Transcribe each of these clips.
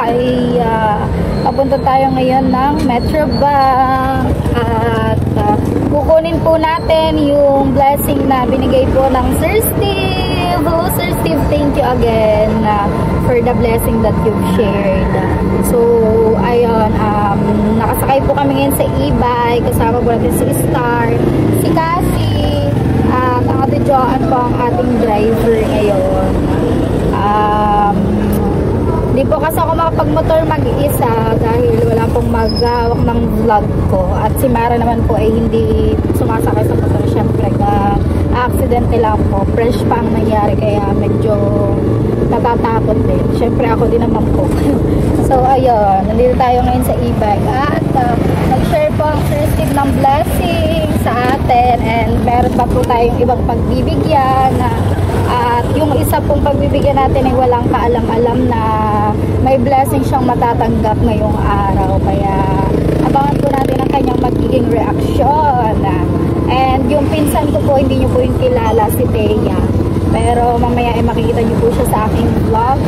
ay papunta tayo ngayon ng Metrobank at kukunin po natin yung blessing na binigay po ng Sir Steve. Hello Sir Steve, thank you again for the blessing that you've shared. So ayun, nakasakay po kami ngayon sa e-bike, kasama po natin si Star, si Cassie, at ang Ate Joanne po ang ating driver ngayon. Hindi po kasi ako makapag-motor mag-isa dahil wala pong magawak ng vlog ko. At si Mara naman po ay hindi sumasakay sa motor. Siyempre, accidente lang po. Fresh pa ang nangyari kaya medyo natatakot din. Siyempre, ako din naman po. So, ayun. Nandito tayo ngayon sa e-bike. At nag-share po ang Sir Steve ng blessing sa atin. And meron pa po tayong ibang pagbibigyan at yung isa pong pagbibigyan natin ay walang kaalam-alam na may blessing siyang matatanggap ngayong araw. Kaya abangan po natin ang kanyang magiging reaksyon. And yung pinsan ko po, hindi nyo po yung kilala, si Thea. Pero mamaya ay makikita nyo po siya sa aking vlog.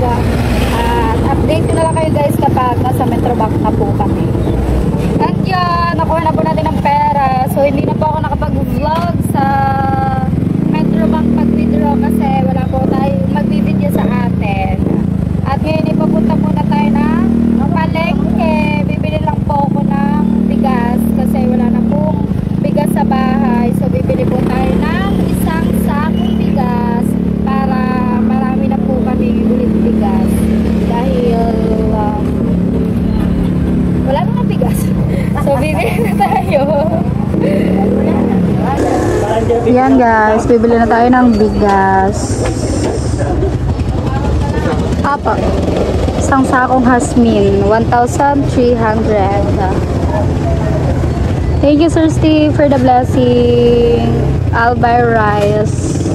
At update ko na lang kayo guys kapag nasa Metrobank na po kami. At yan, nakuha na po natin ng pera. So hindi na po ako nakapag-vlog sa Metrobank pag-withdraw kasi wala po tayo magbibideo sa atin. At ngayon ipapunta muna tayo ng palengke. Bibili lang po ako ng bigas kasi wala na pong bigas sa bahay. So bibili po tayo ng isang sakong bigas para marami na po kami ulit bigas. Dahil wala na bigas. So bibili na tayo. Yan guys, bibili na tayo ng bigas. Apa? Isang sakong hasmin, 1,300. Thank you Sir Steve for the blessing. I'll buy rice.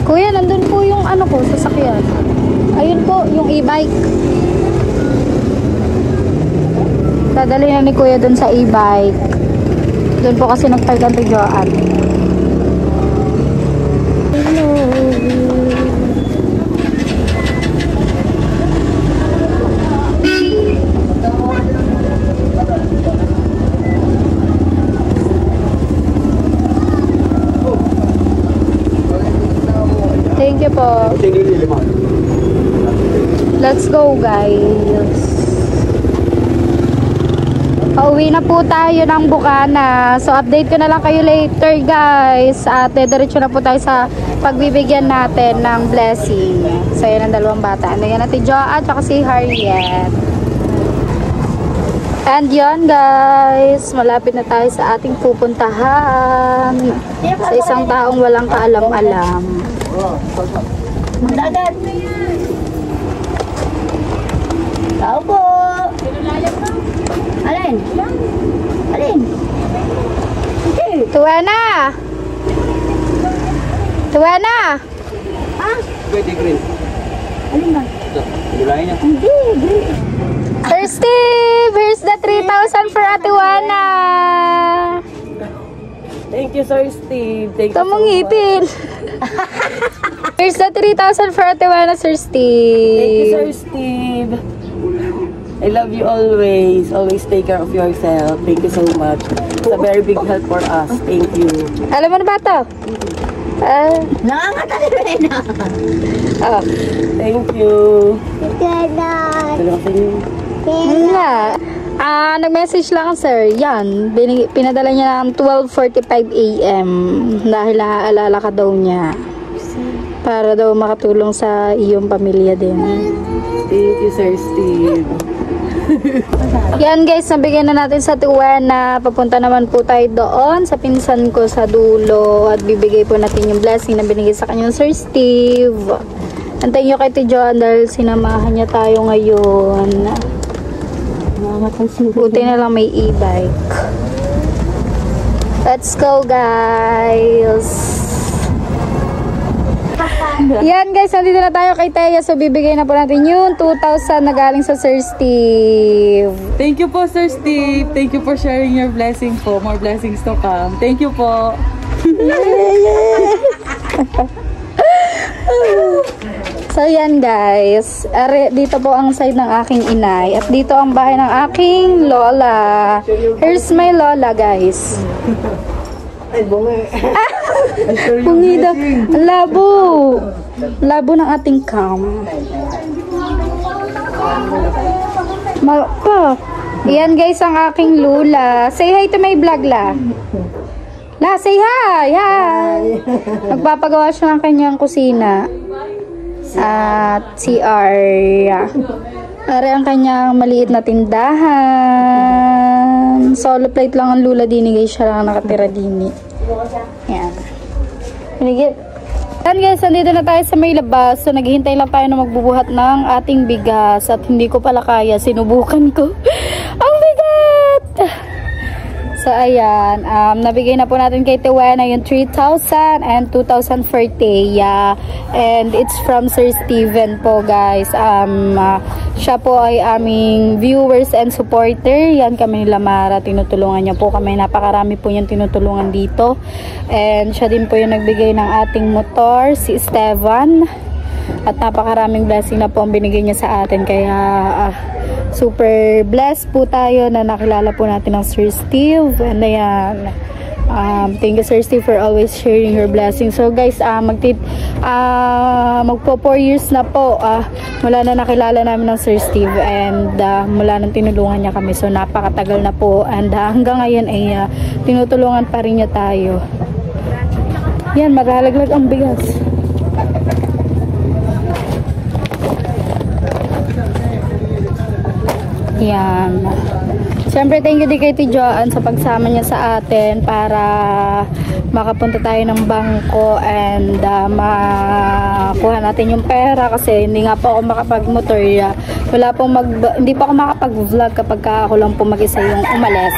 Kuya, nandun po yung ano ko, sasakyan. Ayun po, yung e-bike. Dadali na ni Kuya dun sa e-bike. Doon po kasi nagpark ang Joanne. Hello. Thank you po. Let's go guys. Pauwi na po tayo ng Bukana. So update ko na lang kayo later guys. At diretso na po tayo sa pagbibigyan natin ng blessing. So yan ang dalawang bata. Ano yan natin Joa at saka si Harriet. And yun guys, malapit na tayo sa ating pupuntahan. Sa isang taong walang kaalam-alam. Dagat. Tao po. Alin? Alin? Tuwa na! Tuwa na! Ha? Pwede green. Alin ba? Gulayin niya. Hindi, green. Sir Steve, here's the 3,000 for Ate Juana. Thank you, Sir Steve. Thank you Ito mong ngipin. Here's the 3,000 for Ate Juana, Sir Steve. Thank you, Sir Steve. I love you always. Always take care of yourself. Thank you so much. It's a very big help for us. Thank you. Alam mo na ba ito? Nangangatali na. Oh. Thank you. Ganon. Dalawa sa inyo. Nga. Nag-message lang sir. Yan. Pinadala niya ng 12:45 AM. Dahil naaalala ka daw niya. Para daw makatulong sa iyong pamilya din. Thank you, Sir Steve. Yan guys, nabigyan na natin sa Tijuana. Papunta naman po tayo doon sa pinsan ko sa dulo. At bibigay po natin yung blessing na binigay sa kanyang Sir Steve. Antayin nyo kay Tijuana dahil sinamahan niya tayo ngayon. Buti na lang may e-bike. Let's go guys. Yan guys, nandito na tayo kay Thea. So bibigay na po natin yung 2,000 na galing sa Sir Steve. Thank you po, Sir Steve. Thank you for sharing your blessing po. More blessings to come. Thank you po. So yan guys, dito po ang side ng aking inay at dito ang bahay ng aking lola. Here's my lola guys. Ay, bungi. Bungi daw. Ang labo. Labo ng ating cam. Pa. Yan guys ang aking lola. Say hi to my vlog la. La, say hi. Hi. Magpapagawa siya ng kanyang kusina. At CR. Are ang kanyang maliit na tindahan. Solo plate lang ang lula dinigay siya lang nakatira dini. Yan. Yan guys, nandito na tayo sa may labas. So naghihintay lang tayo na magbubuhat ng ating bigas. At hindi ko pala kaya, sinubukan ko. Ang bigat! So ayan, nabigay na po natin kay Tiwena yung 3,000 and 2,000 for Teya. And it's from Sir Steven po guys. Siya po ay aming viewers and supporter. Yan kami nila Mara, tinutulungan niya po kami. Napakarami po yung tinutulungan dito. And siya din po yung nagbigay ng ating motor, si Esteban. At napakaraming blessing na po ang binigay niya sa atin. Kaya super blessed po tayo na nakilala po natin ng Sir Steve. And ayan, thank you Sir Steve for always sharing your blessings. So guys, magpo 4 years na po mula na nakilala namin ng Sir Steve. And mula nang tinulungan niya kami. So napakatagal na po. And hanggang ngayon ay tinutulungan pa rin niya tayo. Yan, maghalaglag ang bigas. Yan. Siyempre, thank you din kay Joanne sa pagsama niya sa atin para makapunta tayo ng bangko and makuha natin yung pera kasi hindi nga po ako makapag-motor. Hindi pa ako makapag-vlog kapag ako lang po mag-isa yung umalis.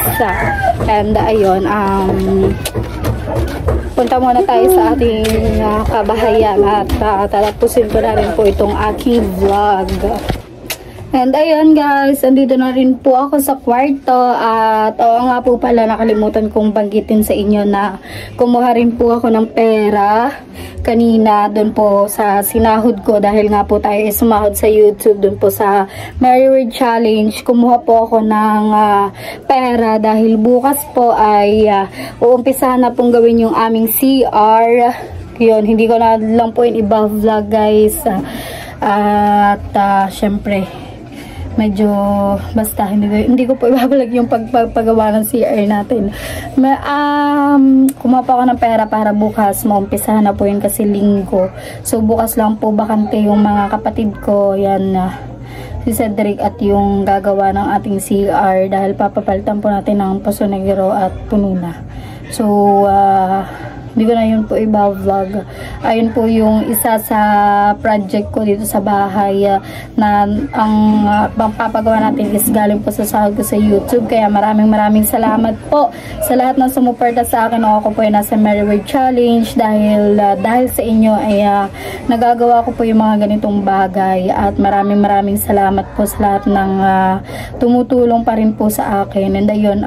And ayun, punta muna tayo sa ating kabahayan at tatapusin ko na rin po itong aking vlog. And ayun guys, andito na rin po ako sa kwarto at oo nga po pala, nakalimutan kong banggitin sa inyo na kumuha rin po ako ng pera kanina doon po sa sinahod ko dahil nga po tayo sumahod sa YouTube doon po sa Merry Word Challenge. Kumuha po ako ng pera dahil bukas po ay uumpisahan na pong gawin yung aming CR. Yun, hindi ko na lang po yung iba-vlog guys. At syempre medyo basta hindi ko po ibabalag yung pagpagawa ng CR natin. Kumuha pa ako ng pera para bukas maumpisahan na po yun kasi linggo. So bukas lang po bakante yung mga kapatid ko. Yan, si Cedric at yung gagawa ng ating CR dahil papapalitan po natin ng Poso Negro at Pununa. So hindi ko na yun po iba-vlog. Ayun po yung isa sa project ko dito sa bahay na ang papagawa natin is galing po sa sahod ko sa YouTube. Kaya maraming salamat po sa lahat ng sumuporta sa akin. Ako po ay nasa Merry Word Challenge dahil sa inyo ay nagagawa ko po yung mga ganitong bagay. At maraming salamat po sa lahat ng tumutulong pa rin po sa akin. And ayun,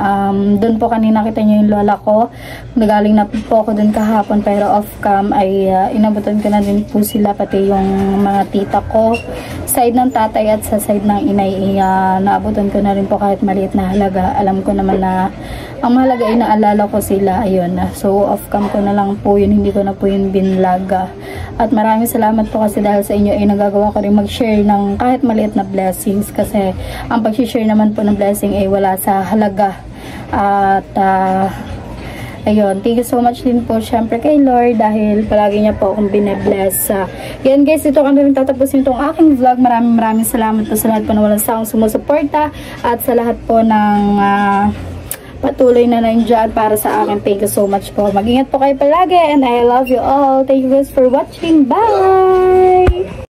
doon po kanina kita nyo yung lola ko. Nagaling na po ako doon kahapon pero off cam ay inabutan ko na din po sila pati yung mga tita ko side ng tatay at sa side ng inay naabutan ko na rin po kahit maliit na halaga. Alam ko naman na ang mahalaga ay naalala ko sila. Ayun, so off cam ko na lang po yun, hindi ko na po yun binlag. At maraming salamat po kasi dahil sa inyo ay nagagawa ko rin mag-share ng kahit maliit na blessings kasi ang pag-share naman po ng blessing ay wala sa halaga. At ayun, thank you so much din po syempre kay Lord dahil palagi niya po akong bine-bless. Yan guys, ito kami rin tatapusin itong aking vlog. Maraming salamat po sa lahat po na walang sawang sumusuporta at sa lahat po ng patuloy na nandiyan para sa akin. Thank you so much po. Mag-ingat po kayo palagi and I love you all. Thank you guys for watching. Bye!